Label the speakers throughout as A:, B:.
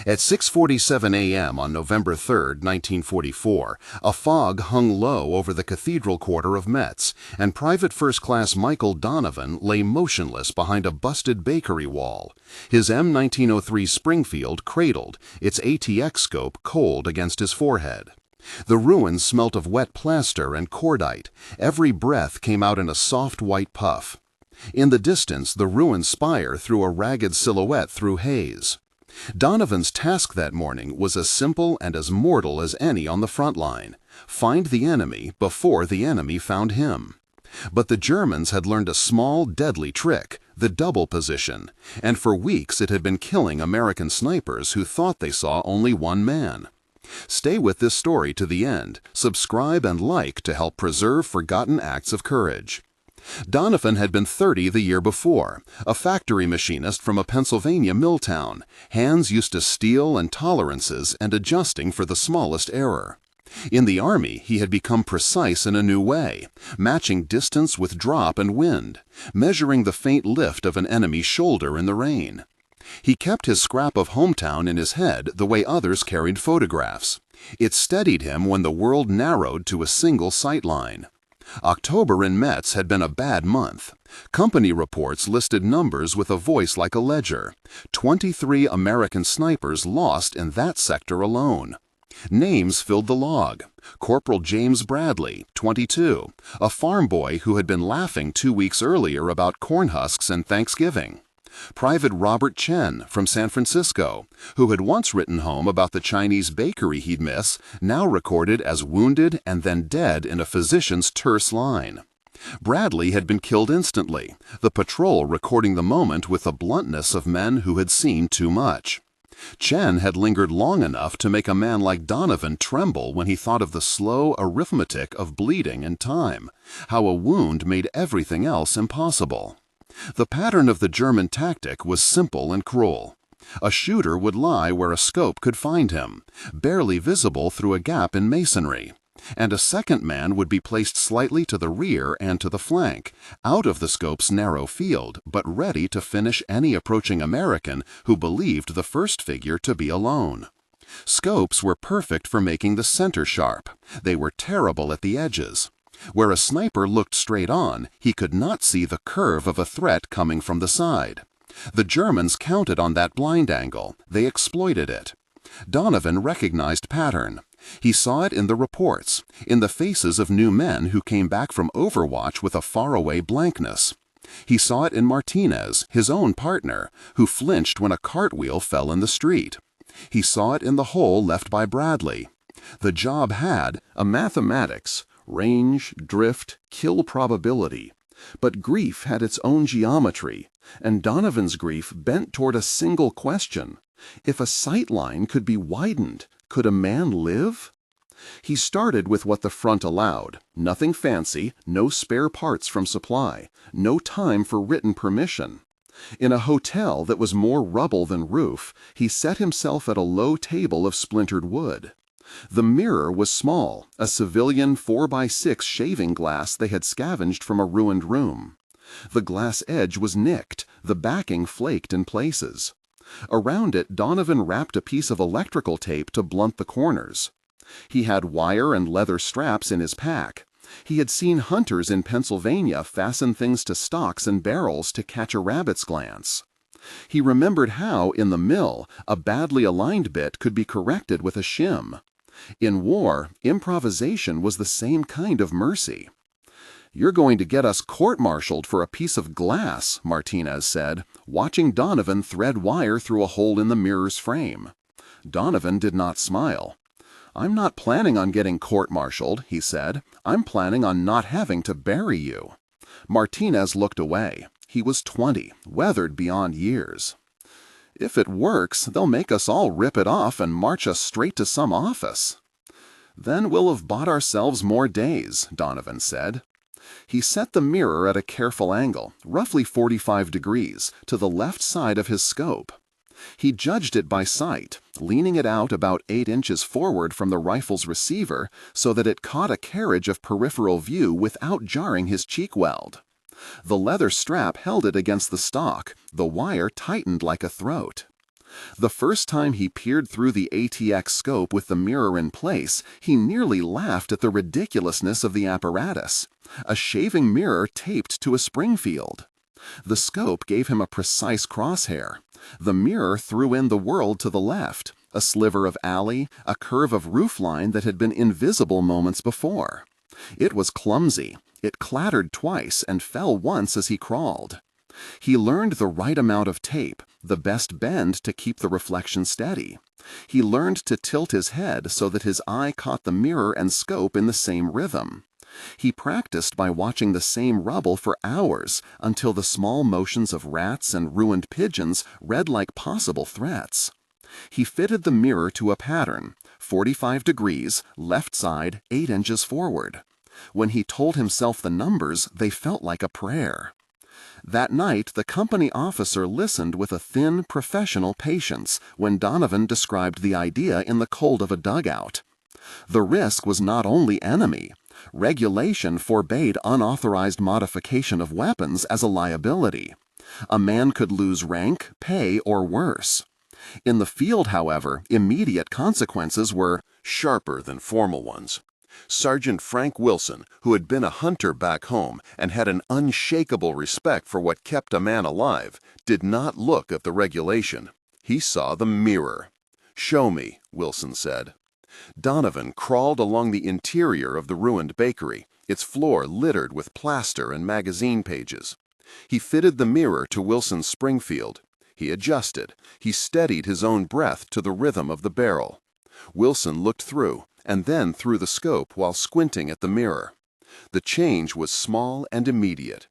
A: At 6:47 a.m. on November 3, 1944, a fog hung low over the cathedral quarter of Metz, and Private First Class Michael Donovan lay motionless behind a busted bakery wall, his M1903 Springfield cradled, its ATX scope cold against his forehead. The ruins smelt of wet plaster and cordite. Every breath came out in a soft white puff. In the distance, the ruined spire threw a ragged silhouette through haze. Donovan's task that morning was as simple and as mortal as any on the front line: find the enemy before the enemy found him. But the Germans had learned a small, deadly trick, the double position, and for weeks it had been killing American snipers who thought they saw only one man. Stay with this story to the end. Subscribe and like to help preserve forgotten acts of courage. Donovan had been 30 the year before, a factory machinist from a Pennsylvania mill town, hands used to steel and tolerances and adjusting for the smallest error. In the Army, he had become precise in a new way, matching distance with drop and wind, measuring the faint lift of an enemy's shoulder in the rain. He kept his scrap of hometown in his head the way others carried photographs. It steadied him when the world narrowed to a single sight line. October in Metz had been a bad month. Company reports listed numbers with a voice like a ledger. 23 American snipers lost in that sector alone. Names filled the log. Corporal James Bradley, 22, a farm boy who had been laughing 2 weeks earlier about corn husks and Thanksgiving. Private Robert Chen from San Francisco, who had once written home about the Chinese bakery he'd miss, now recorded as wounded and then dead in a physician's terse line. Bradley had been killed instantly, the patrol recording the moment with the bluntness of men who had seen too much. Chen had lingered long enough to make a man like Donovan tremble when he thought of the slow arithmetic of bleeding and time, how a wound made everything else impossible. The pattern of the German tactic was simple and cruel. A shooter would lie where a scope could find him, barely visible through a gap in masonry, and a second man would be placed slightly to the rear and to the flank, out of the scope's narrow field, but ready to finish any approaching American who believed the first figure to be alone. Scopes were perfect for making the center sharp. They were terrible at the edges. Where a sniper looked straight on, he could not see the curve of a threat coming from the side. The Germans counted on that blind angle. They exploited it. Donovan recognized pattern. He saw it in the reports, in the faces of new men who came back from Overwatch with a faraway blankness. He saw it in Martinez, his own partner, who flinched when a cartwheel fell in the street. He saw it in the hole left by Bradley. The job had a mathematics, range, drift, kill probability. But grief had its own geometry, and Donovan's grief bent toward a single question. If a sight line could be widened, could a man live? He started with what the front allowed. Nothing fancy, no spare parts from supply, no time for written permission. In a hotel that was more rubble than roof, he set himself at a low table of splintered wood. The mirror was small, a civilian 4x6 shaving glass they had scavenged from a ruined room. The glass edge was nicked, the backing flaked in places. Around it, Donovan wrapped a piece of electrical tape to blunt the corners. He had wire and leather straps in his pack. He had seen hunters in Pennsylvania fasten things to stocks and barrels to catch a rabbit's glance. He remembered how, in the mill, a badly aligned bit could be corrected with a shim. In war, improvisation was the same kind of mercy. "You're going to get us court-martialed for a piece of glass," Martinez said, watching Donovan thread wire through a hole in the mirror's frame. Donovan did not smile. "I'm not planning on getting court-martialed," he said. "I'm planning on not having to bury you." Martinez looked away. He was 20, weathered beyond years. "If it works, they'll make us all rip it off and march us straight to some office." "Then we'll have bought ourselves more days," Donovan said. He set the mirror at a careful angle, roughly 45 degrees, to the left side of his scope. He judged it by sight, leaning it out about 8 inches forward from the rifle's receiver so that it caught a carriage of peripheral view without jarring his cheek weld. The leather strap held it against the stock, the wire tightened like a throat.
B: The first time he peered through the ATX scope with the mirror in place, he nearly laughed at the ridiculousness of the apparatus. A shaving mirror taped to a Springfield. The scope gave him a precise crosshair. The mirror threw in the world to the left, a sliver of alley, a curve of roofline that had been invisible moments before. It was clumsy. It clattered twice and fell once as he crawled. He learned the right amount of tape, the best bend to keep the reflection steady. He learned to tilt his head so that his eye caught the mirror and scope in the same rhythm. He practiced by watching the same rubble for hours until the small motions of rats and ruined pigeons read like possible threats. He fitted the mirror to a pattern, 45 degrees, left side, 8 inches forward. When he told himself the numbers, they felt like a prayer. That night, the company officer listened with a thin, professional patience when Donovan described the idea in the cold of a dugout. The risk was not only enemy. Regulation forbade unauthorized modification of weapons as a liability. A man could lose rank, pay, or worse. In the field, however, immediate consequences were
A: sharper than formal ones. Sergeant Frank Wilson, who had been a hunter back home and had an unshakable respect for what kept a man alive, did not look at the regulation. He saw the mirror. "Show me," Wilson said. Donovan crawled along the interior of the ruined bakery, its floor littered with plaster and magazine pages. He fitted the mirror to Wilson's Springfield. He adjusted. He steadied his own breath to the rhythm of the barrel. Wilson looked through, and then through the scope while squinting at the mirror. The change was small and immediate.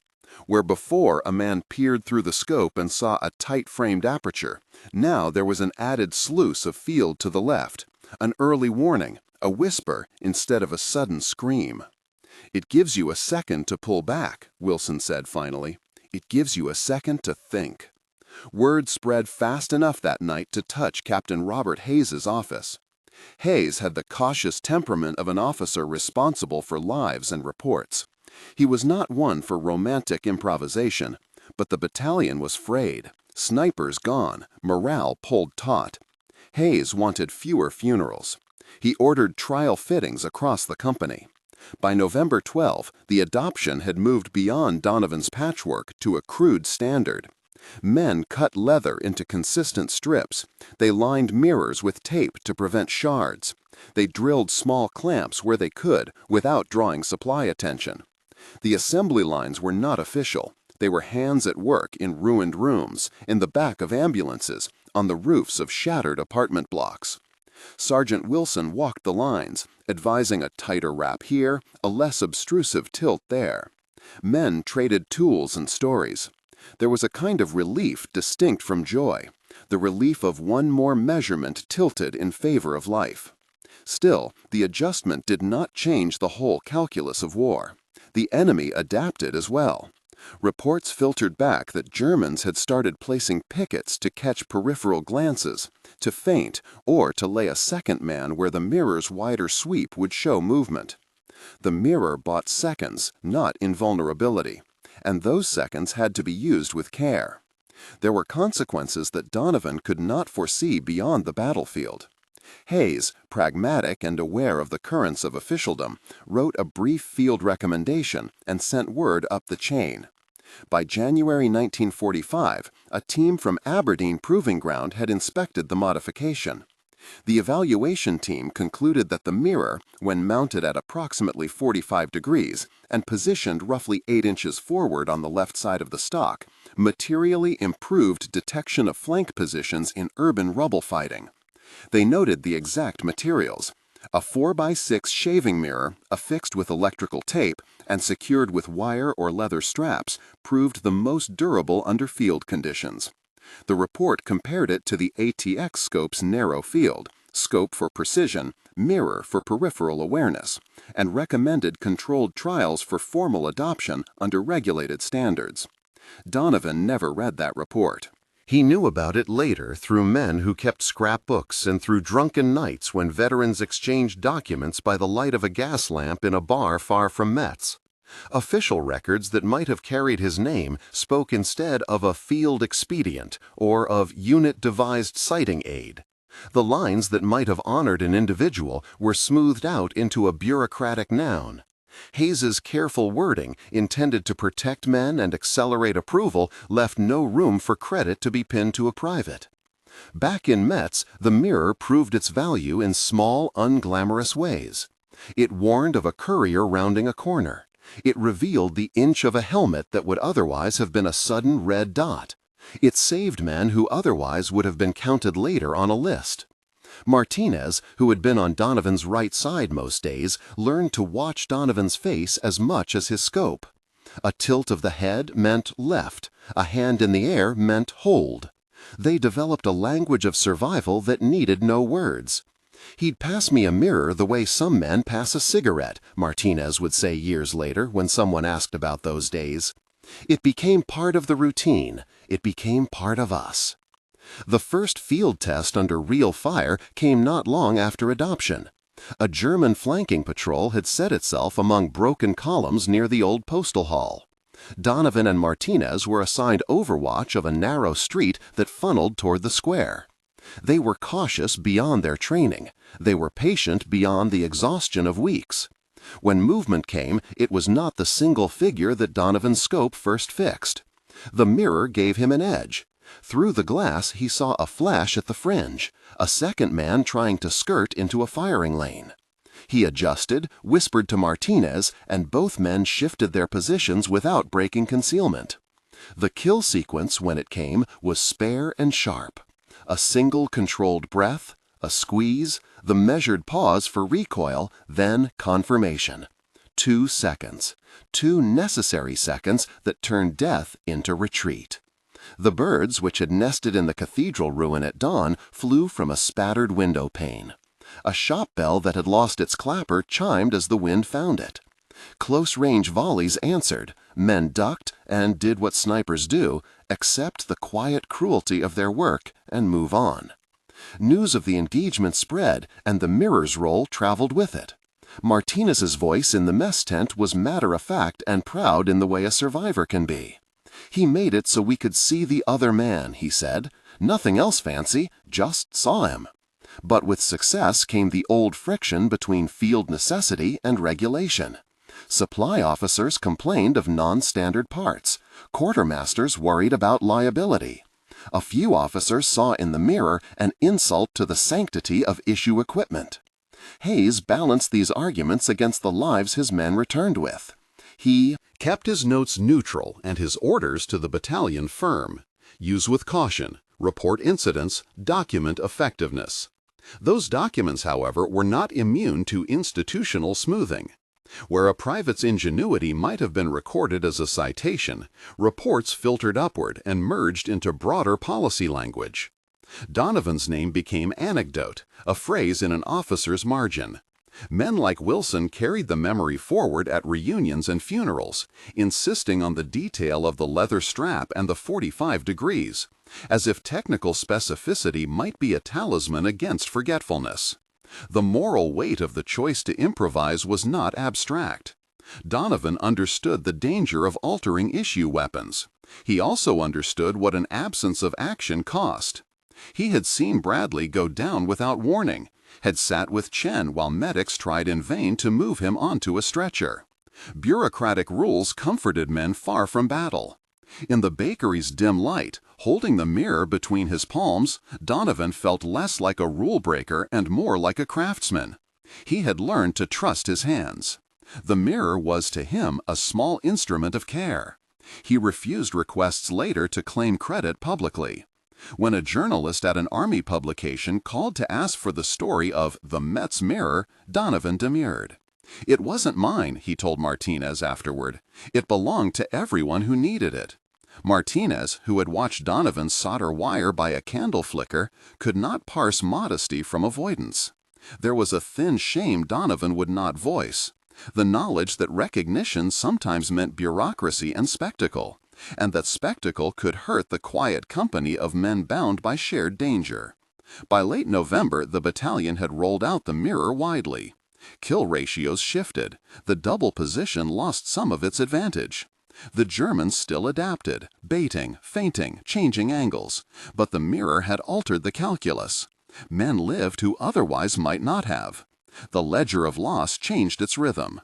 A: Where before a man peered through the scope and saw a tight-framed aperture, now there was an added sluice of field to the left, an early warning, a whisper instead of a sudden scream. "It gives you a second to pull back," Wilson said finally. "It gives you a second to think." Word spread fast enough that night to touch Captain Robert Hayes's office. Hayes had the cautious temperament of an officer responsible for lives and reports. He was not one for romantic improvisation, but the battalion was frayed, snipers gone, morale pulled taut. Hayes wanted fewer funerals. He ordered trial fittings across the company. By November 12, the adoption had moved beyond Donovan's patchwork to a crude standard. Men cut leather into consistent strips. They lined mirrors with tape to prevent shards. They drilled small clamps where they could without drawing supply attention. The assembly lines were not official. They were hands at work in ruined rooms, in the back of ambulances, on the roofs of shattered apartment blocks. Sergeant Wilson walked the lines, advising a tighter wrap here, a less obtrusive tilt there. Men traded tools and stories. There was a kind of relief distinct from joy, the relief of one more measurement tilted in favor of life. Still, the adjustment did not change the whole calculus of war. The enemy adapted as well. Reports filtered back that Germans had started placing pickets to catch peripheral glances, to feint, or to lay a second man where the mirror's wider sweep would show movement. The mirror bought seconds, not invulnerability, and those seconds had to be used with care. There were consequences that Donovan could not foresee beyond the battlefield. Hayes, pragmatic and aware of the currents of officialdom, wrote a brief field recommendation and sent word up the chain. By January 1945, a team from Aberdeen Proving Ground had inspected the modification. The evaluation team concluded that the mirror, when mounted at approximately 45 degrees and positioned roughly 8 inches forward on the left side of the stock, materially improved detection of flank positions in urban rubble fighting. They noted the exact materials. A 4x6 shaving mirror, affixed with electrical tape and secured with wire or leather straps, proved the most durable under field conditions. The report compared it to the ATX scope's narrow field, scope for precision, mirror for peripheral awareness, and recommended controlled trials for formal adoption under regulated standards. Donovan never read that report. He knew about it later through men who kept scrapbooks and through drunken nights when veterans exchanged documents by the light of a gas lamp in a bar far from Metz. Official records that might have carried his name spoke instead of a field expedient or of unit-devised sighting aid. The lines that might have honored an individual were smoothed out into a bureaucratic noun. Hayes's careful wording, intended to protect men and accelerate approval, left no room for credit to be pinned to a private. Back in Metz, the Mirror proved its value in small, unglamorous ways. It warned of a courier rounding a corner. It revealed the inch of a helmet that would otherwise have been a sudden red dot. It saved men who otherwise would have been counted later on a list. Martinez, who had been on Donovan's right side most days, learned to watch Donovan's face as much as his scope. A tilt of the head meant left, a hand in the air meant hold. They developed a language of survival that needed no words. "He'd pass me a mirror the way some men pass a cigarette," Martinez would say years later when someone asked about those days. "It became part of the routine. It became part of us." The first field test under real fire came not long after adoption. A German flanking patrol had set itself among broken columns near the old postal hall. Donovan and Martinez were assigned overwatch of a narrow street that funneled toward the square. They were cautious beyond their training. They were patient beyond the exhaustion of weeks. When movement came, it was not the single figure that Donovan's scope first fixed. The mirror gave him an edge. Through the glass he saw a flash at the fringe, a second man trying to skirt into a firing lane. He adjusted, whispered to Martinez, and both men shifted their positions without breaking concealment. The kill sequence, when it came, was spare and sharp. A single controlled breath, a squeeze, the measured pause for recoil, then confirmation. 2 seconds. 2 necessary seconds that turned death into retreat. The birds, which had nested in the cathedral ruin at dawn, flew from a spattered window pane. A shop bell that had lost its clapper chimed as the wind found it. Close-range volleys answered. Men ducked and did what snipers do, accept the quiet cruelty of their work and move on. News of the engagement spread, and the Mirror's role traveled with it. Martinez's voice in the mess tent was matter-of-fact and proud in the way a survivor can be. "He made it so we could see the other man," he said. "Nothing else fancy, just saw him." But with success came the old friction between field necessity and regulation. Supply officers complained of non-standard parts. Quartermasters worried about liability. A few officers saw in the Mirror an insult to the sanctity of issue equipment. Hayes balanced these arguments against the lives his men returned with. He
C: kept his notes neutral and his orders to the battalion firm. Use with caution, report incidents, document effectiveness. Those documents, however, were not immune to institutional smoothing. Where a private's ingenuity might have been recorded as a citation, reports filtered upward and merged into broader policy language. Donovan's name became anecdote, a phrase in an officer's margin. Men like Wilson carried the memory forward at reunions and funerals, insisting on the detail of the leather strap and the 45 degrees, as if technical specificity might be a talisman against forgetfulness. The moral weight of the choice to improvise was not abstract. Donovan understood the danger of altering issue weapons. He also understood what an absence of action cost. He had seen Bradley go down without warning, had sat with Chen while medics tried in vain to move him onto a stretcher. Bureaucratic rules comforted men far from battle. In the bakery's dim light, holding the mirror between his palms, Donovan felt less like a rule breaker and more like a craftsman. He had learned to trust his hands. The mirror was to him a small instrument of care. He refused requests later to claim credit publicly. When a journalist at an army publication called to ask for the story of the Metz Mirror, Donovan demurred. "It wasn't mine," he told Martinez afterward. "It belonged to everyone who needed it." Martinez, who had watched Donovan solder wire by a candle flicker, could not parse modesty from avoidance. There was a thin shame Donovan would not voice, the knowledge that recognition sometimes meant bureaucracy and spectacle, and that spectacle could hurt the quiet company of men bound by shared danger. By late November, the battalion had rolled out the mirror widely.
B: Kill ratios shifted. The double position lost some of its advantage. The Germans still adapted, baiting, feinting, changing angles, but the mirror had altered the calculus. Men lived who otherwise might not have. The ledger of loss changed its rhythm.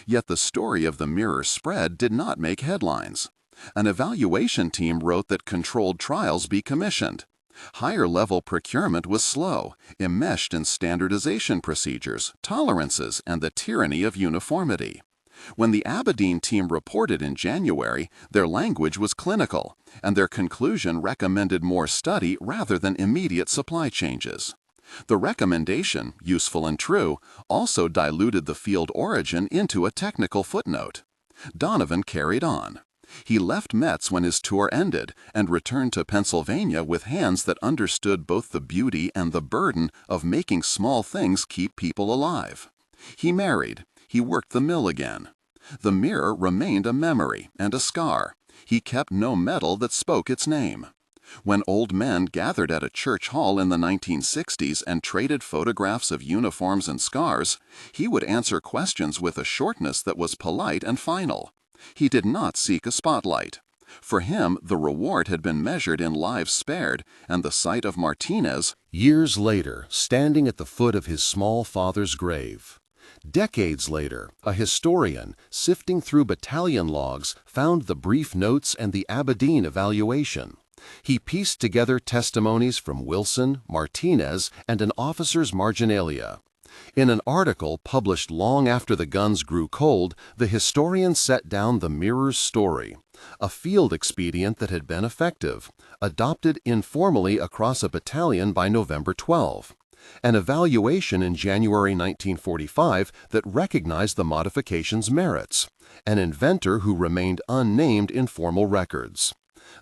B: Yet the story of the mirror spread did not make headlines. An evaluation team wrote that controlled trials be commissioned. Higher-level procurement was slow, enmeshed in standardization procedures, tolerances, and the tyranny of uniformity. When the Aberdeen team reported in January, their language was clinical, and their conclusion recommended more study rather than immediate supply changes. The recommendation, useful and true, also diluted the field origin into a technical footnote. Donovan carried on. He left Metz when his tour ended and returned to Pennsylvania with hands that understood both the beauty and the burden of making small things keep people alive. He married. He worked the mill again. The mirror remained a memory and a scar. He kept no medal that spoke its name. When old men gathered at a church hall in the 1960s and traded photographs of uniforms and scars, he would answer questions with a shortness that was polite and final. He did not seek a spotlight. For him, the reward had been measured in lives spared, and the sight of Martinez,
A: Years later, standing at the foot of his small father's grave. Decades later, a historian, sifting through battalion logs, found the brief notes and the Aberdeen evaluation. He pieced together testimonies from Wilson, Martinez, and an officer's marginalia. In an article published long after the guns grew cold, the historian set down the mirror's story, a field expedient that had been effective, adopted informally across a battalion by November 12. An evaluation in January 1945 that recognized the modification's merits, an inventor who remained unnamed in formal records.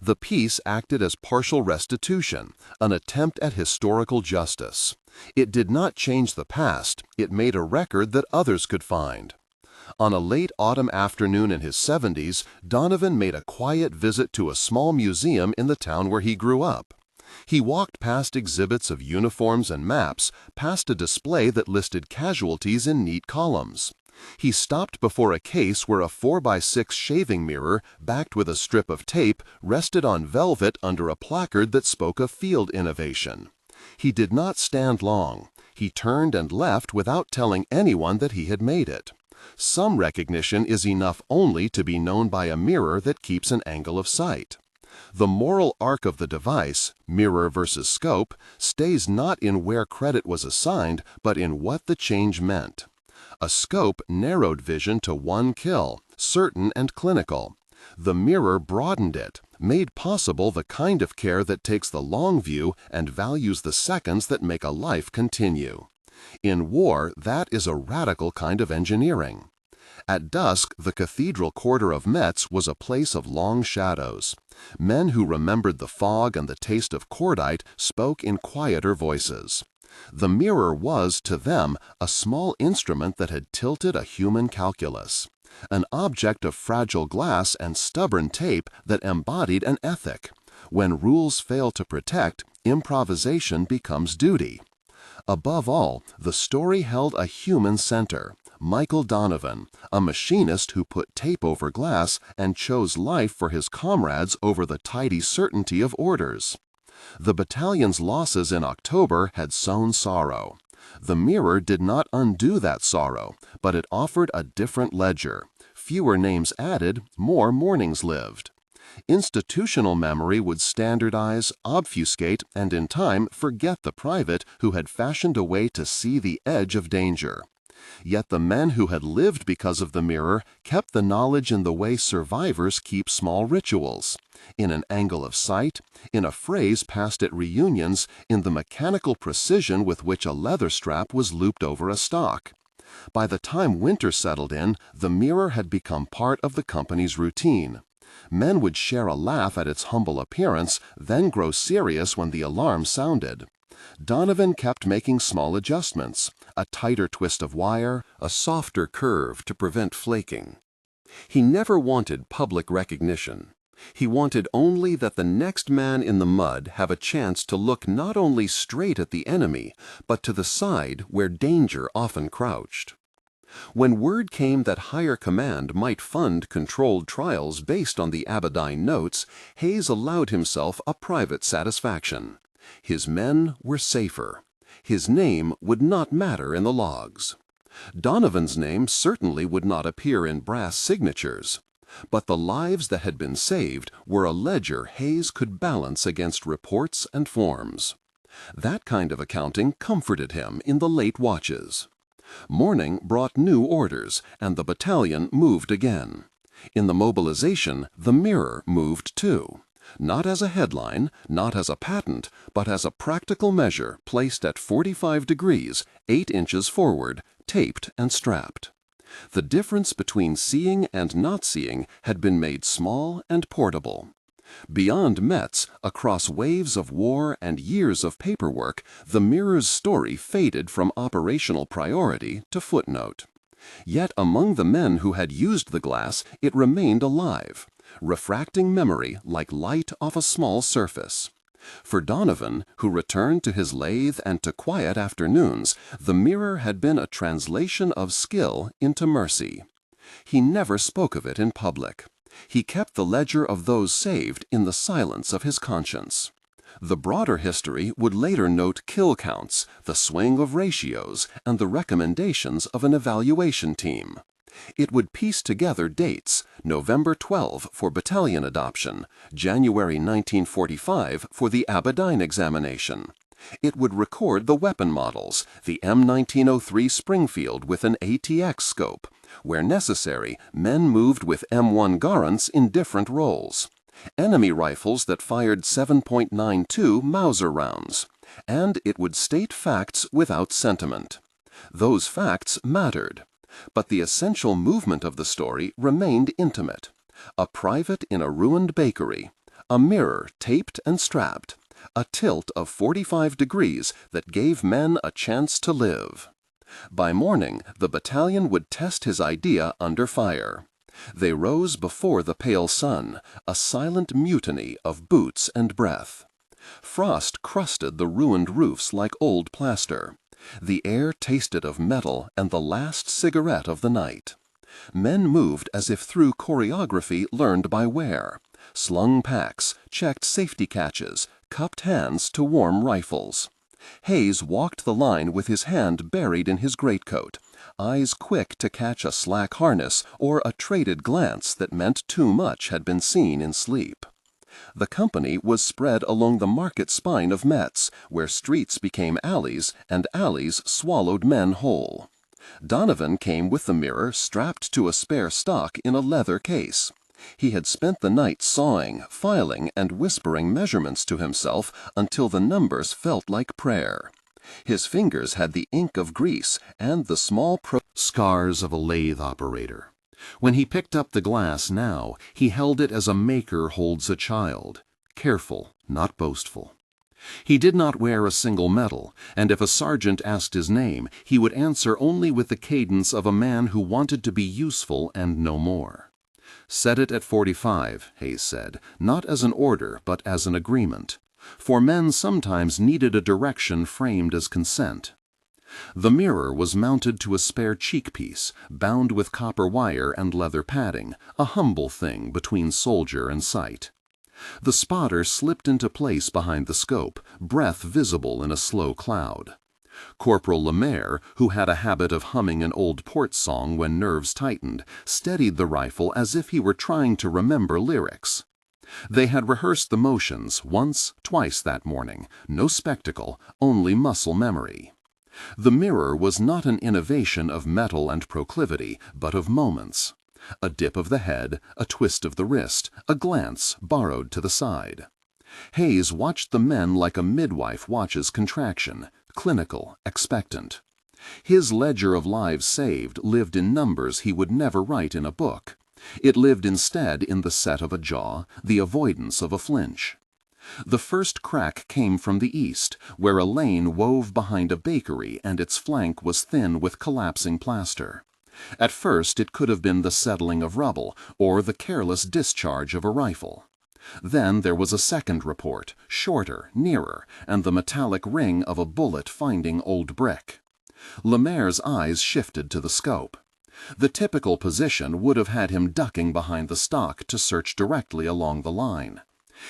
A: The piece acted as partial restitution, an attempt at historical justice. It did not change the past, it made a record that others could find. On a late autumn afternoon in his 70s, Donovan made a quiet visit to a small museum in the town where he grew up. He walked past exhibits of uniforms and maps, past a display that listed casualties in neat columns. He stopped before a case where a 4x6 shaving mirror, backed with a strip of tape, rested on velvet under a placard that spoke of field innovation. He did not stand long. He turned and left without telling anyone that he had made it. Some recognition is enough only to be known by a mirror that keeps an angle of sight. The moral arc of the device, mirror versus scope, stays not in where credit was assigned, but in what the change meant. A scope narrowed vision to one kill, certain and clinical. The mirror broadened it, made possible the kind of care that takes the long view and values the seconds that make a life continue. In war, that is a radical kind of engineering. At dusk, the cathedral quarter of Metz was a place of long shadows. Men who remembered the fog and the taste of cordite spoke in quieter voices. The mirror was, to them, a small instrument that had tilted a human calculus, an object of fragile glass and stubborn tape that embodied an ethic. When rules fail to protect, improvisation becomes duty. Above all, the story held a human center. Michael Donovan, a machinist who put tape over glass and chose life for his comrades over the tidy certainty of orders. The battalion's losses in October had sown sorrow. The mirror did not undo that sorrow, but it offered a different ledger. Fewer names added, more mornings lived. Institutional memory would standardize, obfuscate, and in time forget the private who had fashioned a way to see the edge of danger. Yet the men who had lived because of the mirror kept the knowledge in the way survivors keep small rituals, in an angle of sight, in a phrase passed at reunions, in the mechanical precision with which a leather strap was looped over a stock. By the time winter settled in, the mirror had become part of the company's routine. Men would share a laugh at its humble appearance, then grow serious when the alarm sounded. Donovan kept making small adjustments, a tighter twist of wire, a softer curve to prevent flaking. He never wanted public recognition. He wanted only that the next man in the mud have a chance to look not only straight at the enemy, but to the side where danger often crouched.
B: When word came that higher command might fund controlled trials based on the Abaddon notes, Hayes allowed himself a private satisfaction. His men were safer. His name would not matter in the logs. Donovan's name certainly would not appear in brass signatures. But the lives that had been saved were a ledger Hayes could balance against reports and forms. That kind of accounting comforted him in the late watches. Morning brought new orders, and the battalion moved again. In the mobilization, the Mirror moved too. Not as a headline, not as a patent, but as a practical measure placed at 45 degrees, 8 inches forward, taped and strapped. The difference between seeing and not seeing had been made small and portable. Beyond Metz, across waves of war and years of paperwork, the Mirror's story faded from operational priority to footnote. Yet among the men who had used the glass, it remained alive, refracting memory like light off a small surface. For Donovan, who returned to his lathe and to quiet afternoons, the Mirror had been a translation of skill into mercy. He never spoke of it in public. He kept the ledger of those saved in the silence of his conscience. The broader history would later note kill counts, the swing of ratios, and the recommendations of an evaluation team. It would piece together dates, November 12 for battalion adoption, January 1945 for the Abaddon examination. It would record the weapon models, the M1903 Springfield with an ATX scope. Where necessary, men moved with M1 Garands in different roles. Enemy rifles that fired 7.92 Mauser rounds. And it would state facts without sentiment. Those facts mattered. But the essential movement of the story remained intimate. A private in a ruined bakery. A mirror taped and strapped. A tilt of 45 degrees that gave men a chance to live. By morning, the battalion would test his idea under fire. They rose before the pale sun, a silent mutiny of boots and breath. Frost crusted the ruined roofs like old plaster. The air tasted of metal and the last cigarette of the night. Men moved as if through choreography learned by wear. Slung packs, checked safety catches, cupped hands to warm rifles. Hayes walked the line with his hand buried in his greatcoat, eyes quick to catch a slack harness or a traded glance that meant too much had been seen in sleep. The company was spread along the market spine of Metz, where streets became alleys and alleys swallowed men whole. Donovan came with the Mirror strapped to a spare stock in a leather case. He had spent the night sawing, filing, and whispering measurements to himself until the numbers felt like prayer. His fingers had the ink of grease and the small
A: scars of a lathe operator. When he picked up the glass now, he held it as a maker holds a child, careful, not boastful. He did not wear a single medal, and if a sergeant asked his name, he would answer only with the cadence of a man who wanted to be useful and no more. Set it at 45, Hayes said, not as an order but as an agreement. For men sometimes needed a direction framed as consent. The Mirror was mounted to a spare cheekpiece, bound with copper wire and leather padding, a humble thing between soldier and sight. The spotter slipped into place behind the scope, breath visible in a slow cloud. Corporal Lemaire, who had a habit of humming an old port song when nerves tightened, steadied the rifle as if he were trying to remember lyrics. They had rehearsed the motions once, twice that morning, no spectacle, only muscle memory. The Mirror was not an innovation of metal and proclivity, but of moments. A dip of the head, a twist of the wrist, a glance borrowed to the side. Hayes watched the men like a midwife watches contraction, clinical, expectant. His ledger of lives saved lived in numbers he would never write in a book. It lived instead in the set of a jaw, the avoidance of a flinch. The first crack came from the east, where a lane wove behind a bakery and its flank was thin with collapsing plaster. At first it could have been the settling of rubble or the careless discharge of a rifle. Then there was a second report, shorter, nearer, and the metallic ring of a bullet finding old brick.
B: Lemaire's eyes shifted to the scope. The typical position would have had him ducking behind the stock to search directly along the line.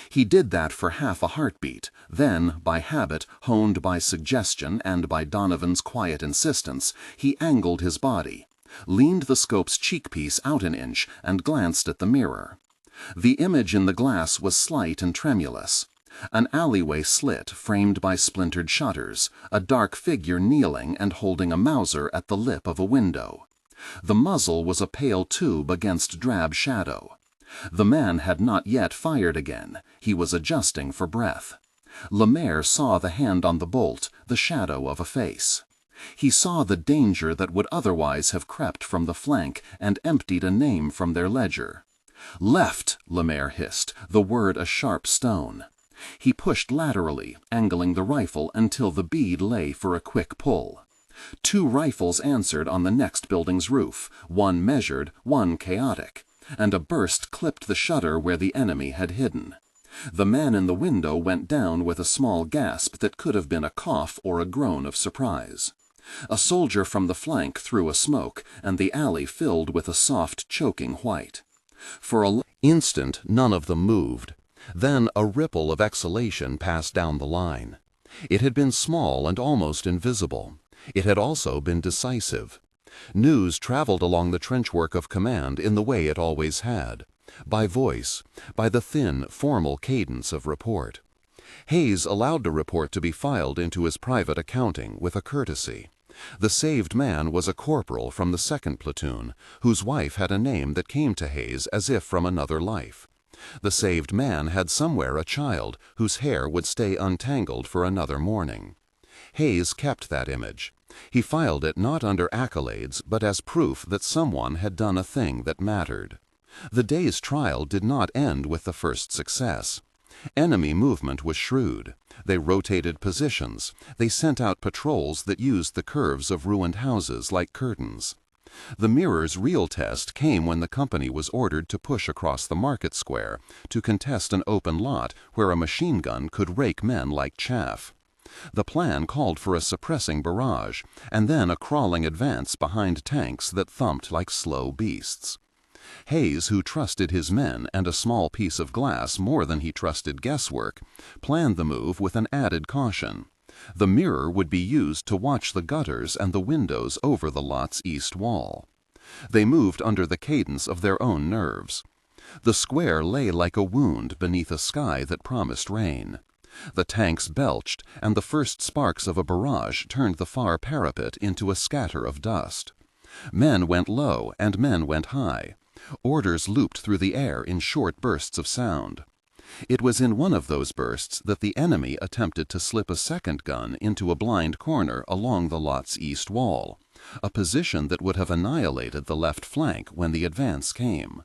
B: He did that for half a heartbeat, then, by habit, honed by suggestion and by Donovan's quiet insistence, he angled his body, leaned the scope's cheekpiece out an inch, and glanced at the mirror. The image in the glass was slight and tremulous. An alleyway slit framed by splintered shutters, a dark figure kneeling and holding a Mauser at the lip of a window. The muzzle was a pale tube against drab shadow. The man had not yet fired again. He was adjusting for breath. Lemaire saw the hand on the bolt, the shadow of a face. He saw the danger that would otherwise have crept from the flank and emptied a name from their ledger. "Left," Lemaire hissed, the word a sharp stone. He pushed laterally, angling the rifle until the bead lay for a quick pull. 2 rifles answered on the next building's roof, one measured, one chaotic, and a burst clipped the shutter where the enemy had hidden. The man in the window went down with a small gasp that could have been a cough or a groan of surprise. A soldier from the flank threw a smoke, and the alley filled with a soft, choking white. For an
C: instant, none of them moved. Then a ripple of exhalation passed down the line. It had been small and almost invisible. It had also been decisive. News traveled along the trenchwork of command in the way it always had, by voice, by the thin, formal cadence of report. Hayes allowed the report to be filed into his private accounting with a courtesy. The saved man was a corporal from the 2nd platoon, whose wife had a name that came to Hayes as if from another life. The saved man had somewhere a child whose hair would stay untangled for another morning. Hayes kept that image. He filed it not under accolades, but as proof that someone had done a thing that mattered. The day's trial did not end with the first success. Enemy movement was shrewd. They rotated positions. They sent out patrols that used the curves of ruined houses like curtains. The mirror's real test came when the company was ordered to push across the market square to contest an open lot where a machine gun could rake men like chaff. The plan called for a suppressing barrage, and then a crawling advance behind tanks that thumped like slow beasts. Hayes, who trusted his men and a small piece of glass more than he trusted guesswork, planned the move with an added caution. The mirror would be used to watch the gutters and the windows over the lot's east wall. They moved under the cadence of their own nerves. The square lay like a wound beneath a sky that promised rain. The tanks belched, and the first sparks of a barrage turned the far parapet into a scatter of dust. Men went low and men went high. Orders looped through the air in short bursts of sound. It was in one of those bursts that the enemy attempted to slip a second gun into a blind corner along the lot's east wall, a position that would have annihilated the left flank when the advance came.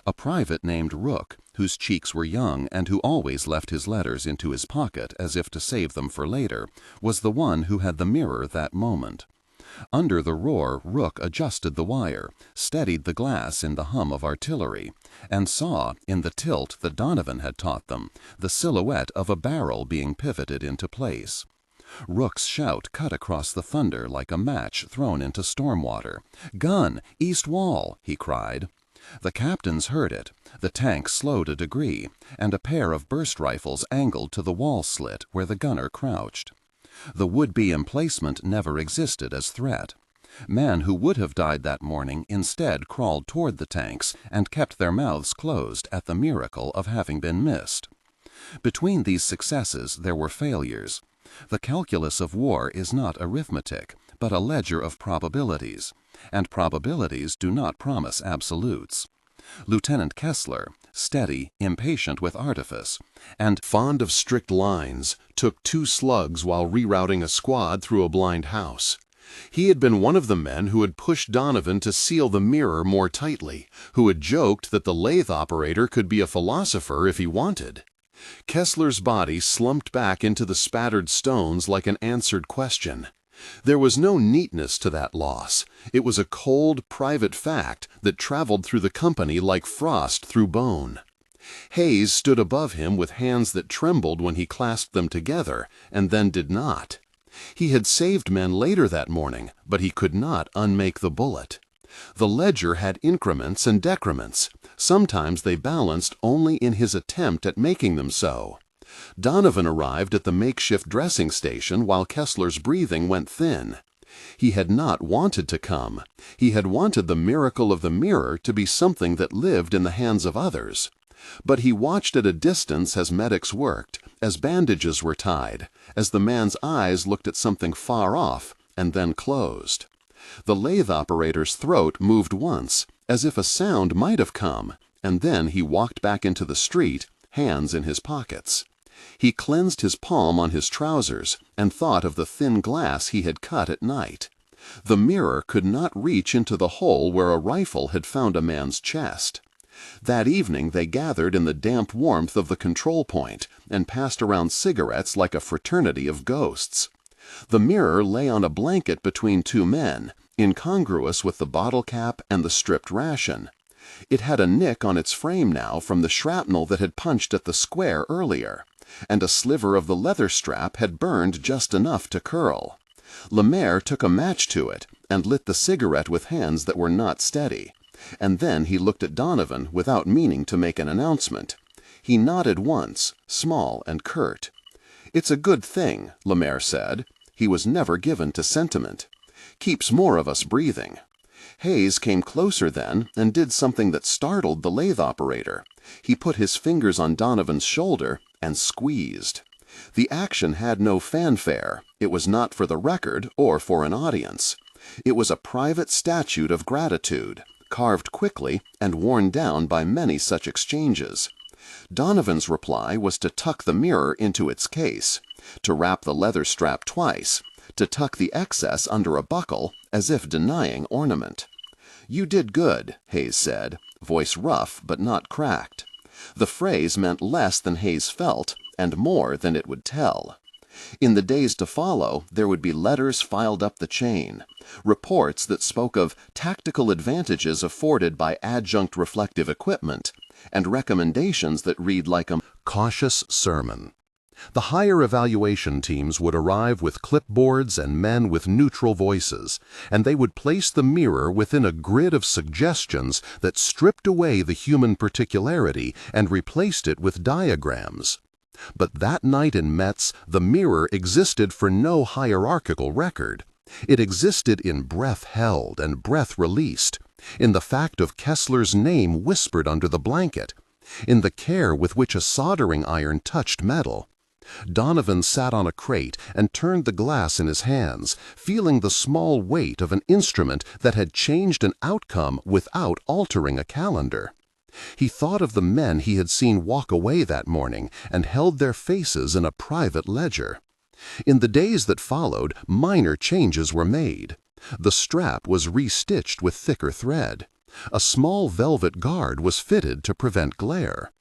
C: A private named Rook, whose cheeks were young and who always left his letters into his pocket as if to save them for later, was the one who had the mirror that moment. Under the roar, Rook adjusted the wire, steadied the glass in the hum of artillery, and saw, in the tilt that Donovan had taught them, the silhouette of a barrel being pivoted into place. Rook's shout cut across the thunder like a match thrown into storm water. "Gun! East wall!" he cried. The captains heard it. The tank slowed a degree, and a pair of burst rifles angled to the wall slit where the gunner crouched. The would-be emplacement never existed as threat. Men who would have died that morning instead crawled toward the tanks and kept their mouths closed at the miracle of having been missed. Between these successes there were failures. The calculus of war is not arithmetic, but a ledger of probabilities, and probabilities do not promise absolutes. Lieutenant Kessler, steady, impatient with artifice, and
A: fond of strict lines, took 2 slugs while rerouting a squad through a blind house. He had been one of the men who had pushed Donovan to seal the mirror more tightly, who had joked that the lathe operator could be a philosopher if he wanted. Kessler's body slumped back into the spattered stones like an answered question. There was no neatness to that loss. It was a cold, private fact that traveled through the company like frost through bone. Hayes stood above him with hands that trembled when he clasped them together, and then did not. He had saved men later that morning, but he could not unmake the bullet. The ledger had increments and decrements. Sometimes they balanced only in his attempt at making them so. Donovan arrived at the makeshift dressing station while Kessler's breathing went thin. He had not wanted to come. He had wanted the miracle of the mirror to be something that lived in the hands of others. But he watched at a distance as medics worked, as bandages were tied, as the man's eyes looked at something far off and then closed. The lathe operator's throat moved once, as if a sound might have come, and then he walked back into the street, hands in his pockets. He cleansed his palm on his trousers and thought of the thin glass he had cut at night. The mirror could not reach into the hole where a rifle had found a man's chest. That evening they gathered in the damp warmth of the control point and passed around cigarettes like a fraternity of ghosts. The mirror lay on a blanket between two men, incongruous with the bottle cap and the stripped ration. It had a nick on its frame now from the shrapnel that had punched at the square earlier, and a sliver of the leather strap had burned just enough to curl. Lemaire took a match to it and lit the cigarette with hands that were not steady, and then he looked at Donovan without meaning to make an announcement. He nodded once, small and curt. "It's a good thing," Lemaire said. He was never given to sentiment. "Keeps more of us breathing." Hayes came closer then and did something that startled the lathe operator. He put his fingers on Donovan's shoulder and squeezed. The action had no fanfare. It was not for the record or for an audience. It was a private statute of gratitude, carved quickly and worn down by many such exchanges. Donovan's reply was to tuck the mirror into its case, to wrap the leather strap twice, to tuck the excess under a buckle as if denying ornament. "You did good," Hayes said, voice rough but not cracked. The phrase meant less than Hayes felt and more than it would tell. In the days to follow, there would be letters filed up the chain, reports that spoke of tactical advantages afforded by adjunct reflective equipment, and recommendations that read like a
C: Cautious sermon. The higher evaluation teams would arrive with clipboards and men with neutral voices, and they would place the mirror within a grid of suggestions that stripped away the human particularity and replaced it with diagrams. But that night in Metz, the mirror existed for no hierarchical record. It existed in breath held and breath released, in the fact of Kessler's name whispered under the blanket, in the care with which a soldering iron touched metal. Donovan sat on a crate and turned the glass in his hands, feeling the small weight of an instrument that had changed an outcome without altering a calendar. He thought of the men he had seen walk away that morning and held their faces in a private ledger. In the days that followed, minor changes were made. The strap was restitched with thicker thread. A small velvet guard was fitted to prevent glare.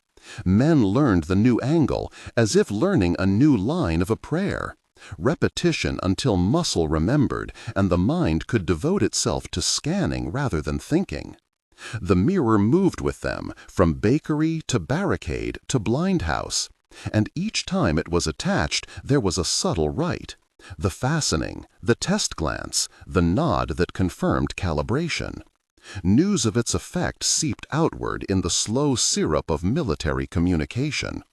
C: Men learned the new angle as if learning a new line of a prayer. Repetition until muscle remembered and the mind could devote itself to scanning rather than thinking. The mirror moved with them, from bakery to barricade to blind house, and each time it was attached there was a subtle rite. The fastening, the test glance, the nod that confirmed calibration. News of its effect seeped outward in the slow syrup of military communication.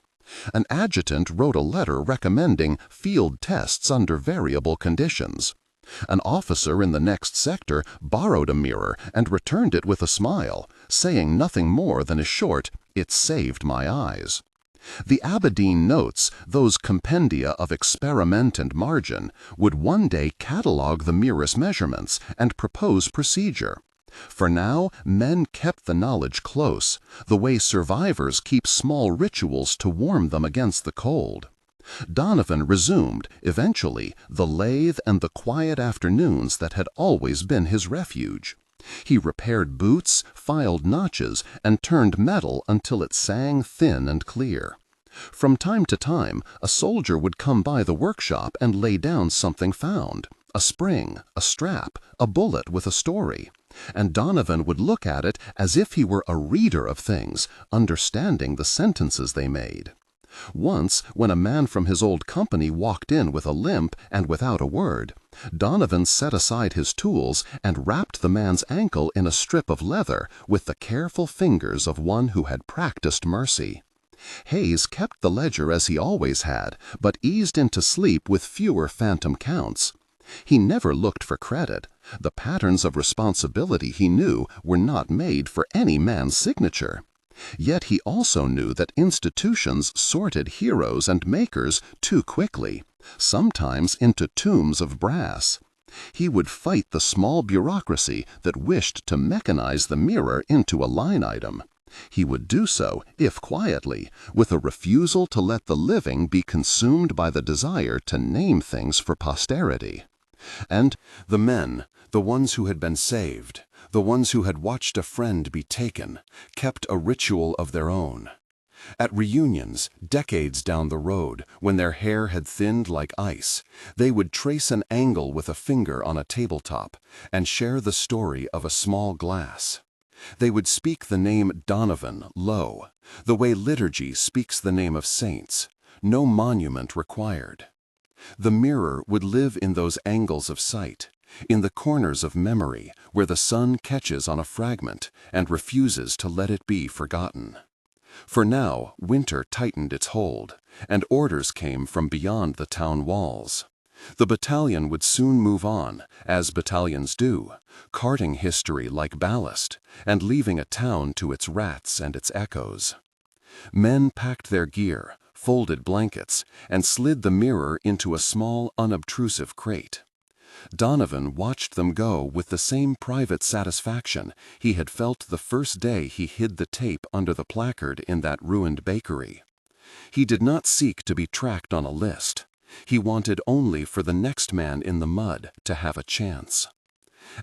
C: An adjutant wrote a letter recommending field tests under variable conditions. An officer in the next sector borrowed a mirror and returned it with a smile, saying nothing more than a short, "It saved my eyes." The Aberdeen notes, those compendia of experiment and margin, would one day catalogue the mirror's measurements and propose procedure. For now, men kept the knowledge close, the way survivors keep small rituals to warm them against the cold. Donovan resumed, eventually, the lathe and the quiet afternoons that had always been his refuge. He repaired boots, filed notches, and turned metal until it sang thin and clear. From time to time, a soldier would come by the workshop and lay down something found, a spring, a strap, a bullet with a story, and Donovan would look at it as if he were a reader of things, understanding the sentences they made.
A: Once, when a man from his old company walked in with a limp and without a word, Donovan set aside his tools and wrapped the man's ankle in a strip of leather with the careful fingers of one who had practiced mercy. Hayes kept the ledger as he always had, but eased into sleep with fewer phantom counts. He never looked for credit. The patterns of responsibility he knew were not made for any man's signature. Yet he also knew that institutions sorted heroes and makers too quickly, sometimes into tombs of brass. He would fight the small bureaucracy that wished to mechanize the Mirror into a line item. He would do so, if quietly, with a refusal to let the living be consumed by the desire to name things for posterity. And
C: the men, the ones who had been saved, the ones who had watched a friend be taken, kept a ritual of their own. At reunions, decades down the road, when their hair had thinned like ice, they would trace an angle with a finger on a tabletop and share the story of a small glass. They would speak the name Donovan low, the way liturgy speaks the name of saints, no monument required. The Mirror would live in those angles of sight, in the corners of memory where the sun catches on a fragment and refuses to let it be forgotten. For now, winter tightened its hold, and orders came from beyond the town walls. The battalion would soon move on, as battalions do, carting history like ballast, and leaving a town to its rats and its echoes. Men packed their gear, folded blankets, and slid the Mirror into a small, unobtrusive crate. Donovan watched them go with the same private satisfaction he had felt the first day he hid the tape under the placard in that ruined bakery. He did not seek to be tracked on a list. He wanted only for the next man in the mud to have a chance.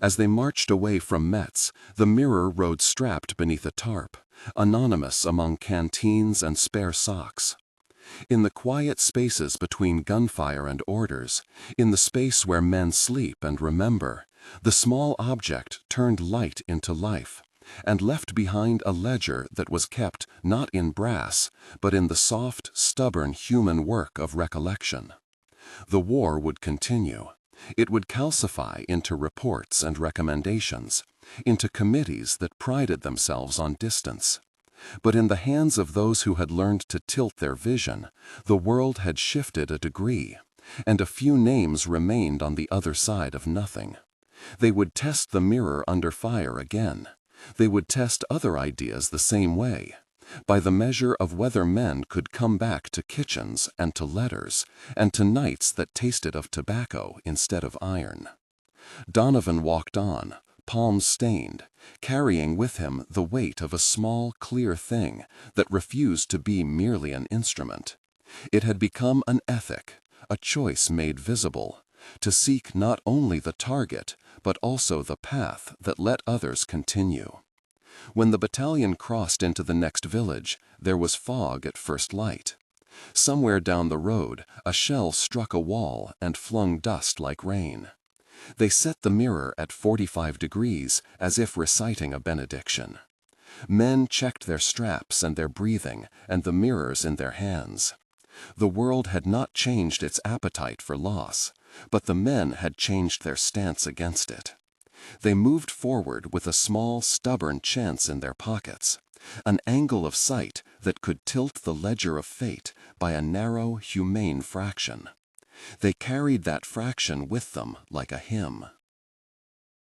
C: As they marched away from Metz, the Mirror rode strapped beneath a tarp, anonymous among canteens and spare socks. In the quiet spaces between gunfire and orders, in the space where men sleep and remember, the small object turned light into life, and left behind a ledger that was kept not in brass, but in the soft, stubborn human work of recollection. The war would continue. It would calcify into reports and recommendations, into committees that prided themselves on distance. But in the hands of those who had learned to tilt their vision, the world had shifted a degree, and a few names remained on the other side of nothing. They would test the Mirror under fire again. They would test other ideas the same way, by the measure of whether men could come back to kitchens and to letters, and to nights that tasted of tobacco instead of iron. Donovan walked on, palms stained, carrying with him the weight of a small, clear thing that refused to be merely an instrument. It had become an ethic, a choice made visible, to seek not only the target, but also the path that let others continue. When the battalion crossed into the next village, there was fog at first light. Somewhere down the road, a shell struck a wall and flung dust like rain. They set the Mirror at 45 degrees, as if reciting a benediction. Men checked their straps and their breathing, and the mirrors in their hands. The world had not changed its appetite for loss, but the men had changed their stance against it. They moved forward with a small, stubborn chance in their pockets, an angle of sight that could tilt the ledger of fate by a narrow, humane fraction. They carried that fraction with them like a hymn.